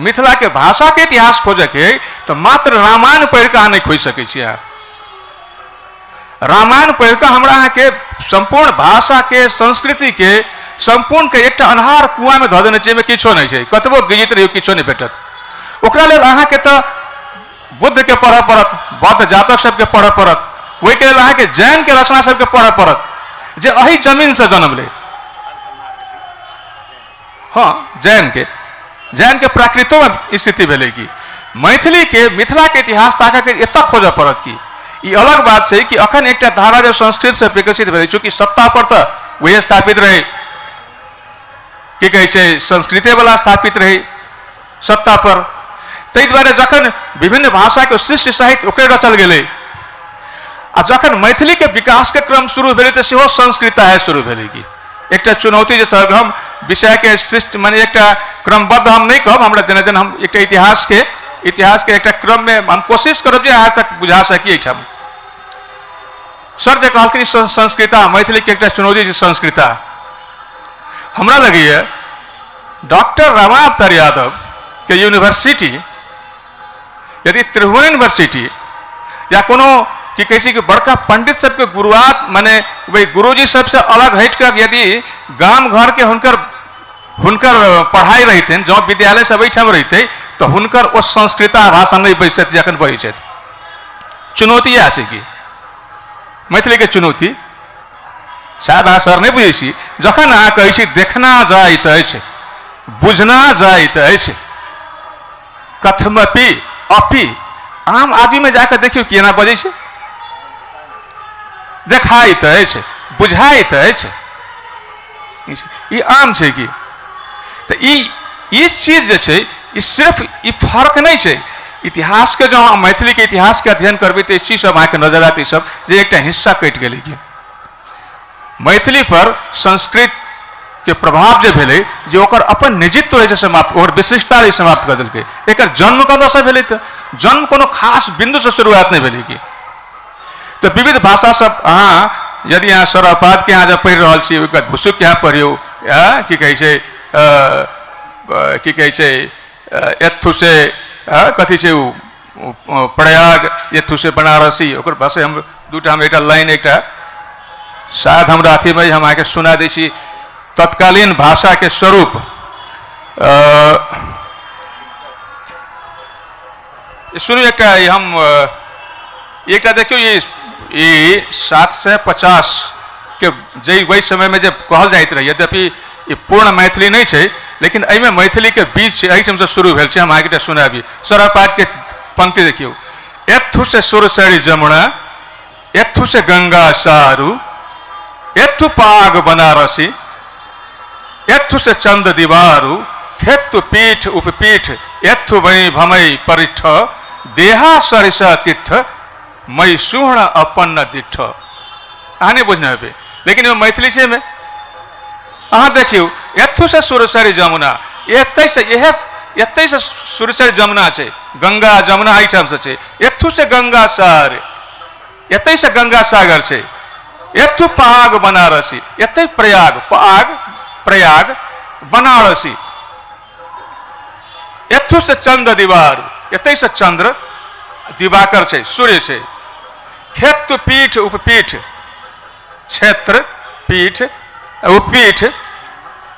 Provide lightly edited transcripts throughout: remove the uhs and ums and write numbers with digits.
मिथिला के भाषा के इतिहास खोजे के तो मात्र रामायण पढ़ के नहीं खोज सके छी। रामायण पढ़ के हमरा अहाँ के संपूर्ण भाषा के संस्कृति के संपूर्ण के एक अन्हार कुआं में धऽ देने छै, किछो नहीं छै, कतबो गिजित रहियो किछो नहीं भेटत। ओकरा लेल अहाँ के तो बुद्ध के पढ़ पड़त, बौद्ध जातक सबके पढ़ पड़त, वही के लेल अहाँ के जैन के रचना सबके पढ़ पड़त जे अही जमीन से जन्म ले। हाँ, जैन के प्राकृतो में स्थिति भेलै कि मैथिली के मिथिला के इतिहास ताकऽ के एतऽ खोजऽ पड़त कि ई अलग बात छै कि अखन एकटा धारा जो संस्कृत से विकसित भेलै, चूंकि सत्ता पर तऽ वही स्थापित रहे, की कहै छै संस्कृते वाला स्थापित रहे सत्ता पर, ताहि दुआरे जखन विभिन्न भाषा के सृष्टि साहित्य ओकरे रचल गेलै आ जखन मैथिली के विकास के क्रम शुरू भेलै तऽ सेहो संस्कृताय शुरू भेलै कि एकटा चुनौती जे हम विषय के सृष्टि माने एकटा क्रमबद्ध हम नहीं कहब, हमरा जेना जेना हम एकटा इतिहास के एक क्रम में हम कोशिश करब जे आज तक बुझा सकिए। सर जे कहलखिन संस्कृता मैथिली के एक चुनौती छै संस्कृता, हमरा लगैए डॉक्टर रामावतार यादव के यूनिवर्सिटी यदि त्रिभुवन यूनिवर्सिटी या कोनो की कहै छै कि बड़का पंडित सबके गुरुआत माने वही गुरुजी सबसे अलग हट कर यदि गाम घर के हुनकर पढ़ाई रहितनि, जँ विद्यालय सब एहिठाम रहितै तो हुनकर ओ संस्कृता भाषा नहीं बजि सकतै जखन बजै छथि। चुनौती इएह छै कि मैथिली के चुनौती शायद अहाँ सर नहीं बुझै छी, जखन अहाँ कहै छी देखना जाइत अछि, बुझना जाइत अछि, कथमपि अपि आम आदमी में जाकर देखियो केना बजै छै, देखाइत अछि, बुझाइत अछि, ई आम छै कि तो ई चीज जे छै ई सिर्फ ई फर्क नहीं छै। इतिहास के जो मैथिली के इतिहास के अध्ययन करबै तो इस चीज सब अहाँ के नजर आती सब जे एक हिस्सा कटि गेलै कि मैथिली पर संस्कृत के प्रभाव जे भेलै जे ओकर अपन निजित्व रहे समाप्त और विशिष्टता रहे समाप्त कर देलकै। एकर जन्म कतऽ से भेलै तऽ जन्म कोनो खास बिंदु से शुरुआत नहीं भेलै कि तो विविध भाषा सब अहाँ यदि अहाँ सौरापाद के अहाँ जब पढ़ि रहल छी ओकर भुसुक के अहाँ पढ़ियौ, की कहै छै एथु से कथी छै प्रयाग, एथु से बनारसी, ओकर भाषा हम दूटा हम एकटा लाइन एकटा शायद हमरा अथी में हम अहाँके सुना दै छी तत्कालीन भाषा के स्वरूप। सुनू एकटा हम एकटा देखियो ये 750 के जे वही समय में जब कहल जाइत रहे, यद्यपि ये पूर्ण मैथिली नहीं है लेकिन एहिमे मैथिली के बीच एहिठाम से शुरू भेल छै। हम अहाँके सुनाबी सौरापाद के पंक्ति देखियो, एथु से सुरसरी जमुना, एथु से गंगा सारू, एथु पाग बनारसी, एथु से चंद दीवारू, खेतु पीठ उपपीठ, एथु वही भमई परिठ, देहा सरिसा तीर्थ, मई सुहण अपन्न दिठ। अहाँ नहीं बुझने हेबे लेकिन मैथिली छै में अहाँ देखियो एथु से सुरसरी जमुना, एतै से सुरसरी जमुना छै, गंगा जमुना एहिठाम से छै, एथु से गंगा सार, एतै से गंगा सागर छै, एथु पाग बनारसी, एतै प्रयाग बनारसी, एथु से चंद्र दीवार, एतै से चंद्र दिवाकर छै, सूर्य छै, खेत पीठ उपपीठ, क्षेत्र पीठ उपपीठ,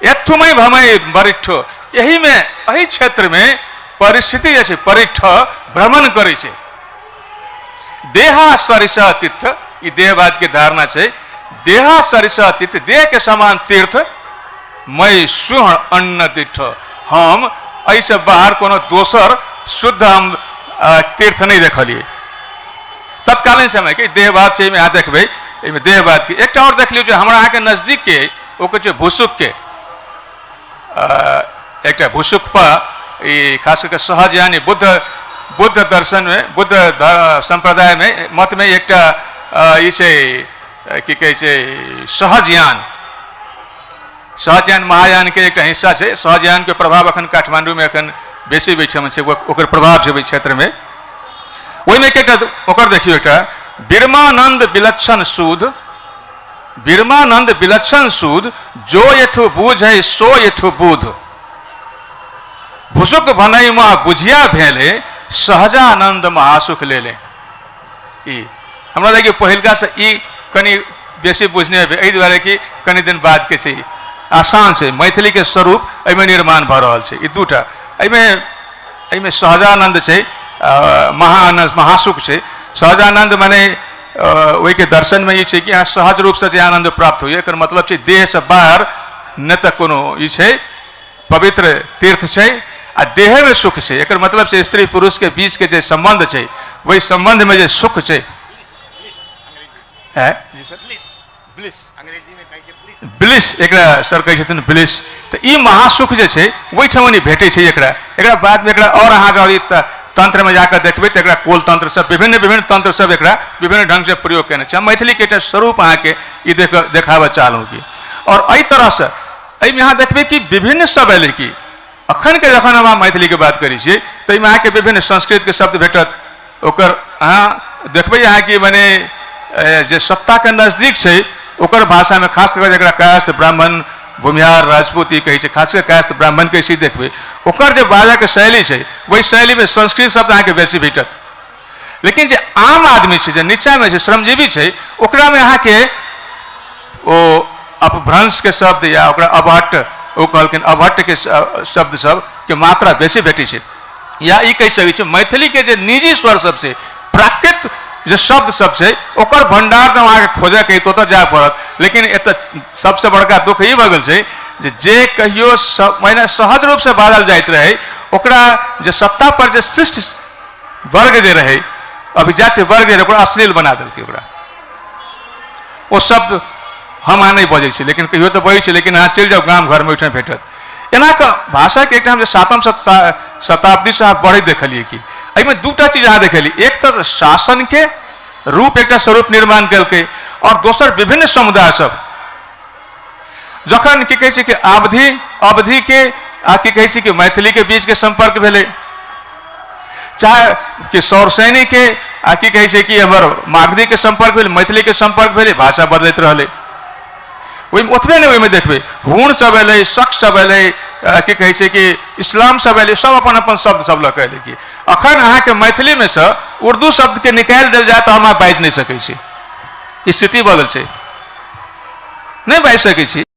एथुमय भमय वरिष्ठ, यही में एही क्षेत्र में परिस्थिति जैसे परिठ भ्रमण करे छै। देहा सरिसा तीर्थ, ई देहवाद के धारणा छै, देहा सरिसा तीर्थ, देह के समान तीर्थ, मई सुहण अन्न तीर्थ, हम ऐसे बाहर कोनो दोसर शुद्ध हम तीर्थ नहीं देखलिए। तत्कालीन समय के देहवाद से में देखबै देहवाद के एक और देख लियो जो हमरा अहाँ के नजदीक के ओकर जे भुसुक के एक भुसुक पर खास करके सहज यानी बुद्ध दर्शन में बुद्ध संप्रदाय में मत में एक की कहै छै सहजयान महायान के एक हिस्सा है। सहजयान के प्रभाव अखन काठमांडू में अखन बेसी बैठम छै, ओकर प्रभाव छै क्षेत्र में। वही में एक देखियो एक बिरमानंद विलक्षण सूद, बिरमानंद विलक्षण सूद, जो यथु बूझ है सो यथु बुध, भुसुक भनई मह बुझिया भेले सहजानंद महासुख ले ले। हमरा लगे पहिलका से कनी बेसी बुझने एहि दुआरे कि कनी दिन बाद के छै आसान छै मैथिली के स्वरूप एहिमे निर्माण भ रहल छै। ई दूटा एहिमे सहजानंद छै, महाआनंद महासुख छै। सहजानंद माने ओहि के दर्शन में ई छै कि यहाँ सहज रूप से जे आनंद प्राप्त होइए, एकर मतलब छै देह से बाहर न त कोनो ई छै पवित्र तीर्थ छै आ देह में सुख छै। एकर मतलब छै स्त्री पुरुष के बीच के जे संबंध छै वही संबंध में जे सुख छै है जी सर ब्लिस अंग्रेजी में कहै छै ब्लिस, एकरा सर कहै छथिन ब्लिस। तो ई महासुख जे छै वही ठमनी भेटै छै एकरा बाद में एकरा और अहाँ जब तंत्र में जाकर देखबै तो एकरा कोल तंत्र सब विभिन्न तंत्र सब एकरा विभिन्न ढंग से प्रयोग केने छै। मैथिली के एकटा स्वरूप अहाँ के ई देखाबऽ चाहलहुँ की। और एहि तरह से एहिमे अहाँ देखबै कि विभिन्न शब्द एलै कि अखन के जखन हम मैथिली के बात करै छियै तो एहिमे अहाँ के विभिन्न संस्कृत के शब्द भेटत। ओकर अहाँ देखबै अहाँ कि माने जे सत्ता के नजदीक छै ओकर भाषा में खास कर जरा कायस्थ ब्राह्मण भूमिहार राजपूत ई कहै छै, खास कर कायस्थ ब्राह्मण के सीध देखबै ओकर जे बाजा के शैली छै वही शैली में संस्कृत शब्द अहाँ के बेसी भेटत। लेकिन जे आम आदमी छै जे नीचा में छै श्रमजीवी छै ओकरा में अहाँ के ओ अपभ्रंश के शब्द या ओकरा अभट्ट ओ कहलखिन अभट्ट के शब्द सब के मात्रा बेसी भेटै छै। या ई कहि सकै छै मैथिली के जे निजी स्वर सब छै प्राकृत जे शब्द सब छै ओकर भंडार तो अहाँ के खोजे के तो जाय पड़त। लेकिन एत सबसे बड़का दुख ई भऽ गेल छै जे कहियो माने सहज रूप से बाजल जाइत रहे ओकरा जे सत्ता पर जे शिष्ट वर्ग जे रहे अभिजात्य वर्ग जे ओकरा अश्लील बना देलकै। ओकरा ओ शब्द हम अहाँ नहीं बजै छी लेकिन कहियो तो बजै छी, लेकिन अहाँ चलि जाओ गाम घर में ओहिठाम भेटत। एना के भाषा के एकटा हम जे 7वीं शताब्दी से अहाँ बढ़ैत देखलिए कि एहिमे दूटा चीज अहाँ देखली, एक तो शासन के रूप एक स्वरूप निर्माण केलकै और दोसर विभिन्न समुदाय सब जखन की कहै छै कि अवधि के की कहै छै कि मैथिली के बीच के संपर्क भेलै, चाहे कि सौरसैनी के की कहै छै कि हमर मागधी के संपर्क भेलै, मैथिली के संपर्क भेलै, भाषा बदलैत रहलै। ओहिमे ओतबे नहीं ओहिमे देखबै हुण सब एलै, शक सब एलै, की कहै छै कि इस्लाम सब एलै, सब अपन अपन शब्द सब लऽ कऽ एलै कि अखन अहाँ के मैथिली में से उर्दू शब्द के निकालि देल जाए तो हम बाजि नहीं सकै छी। स्थिति बदल छै, नहीं बाजि सकै छी।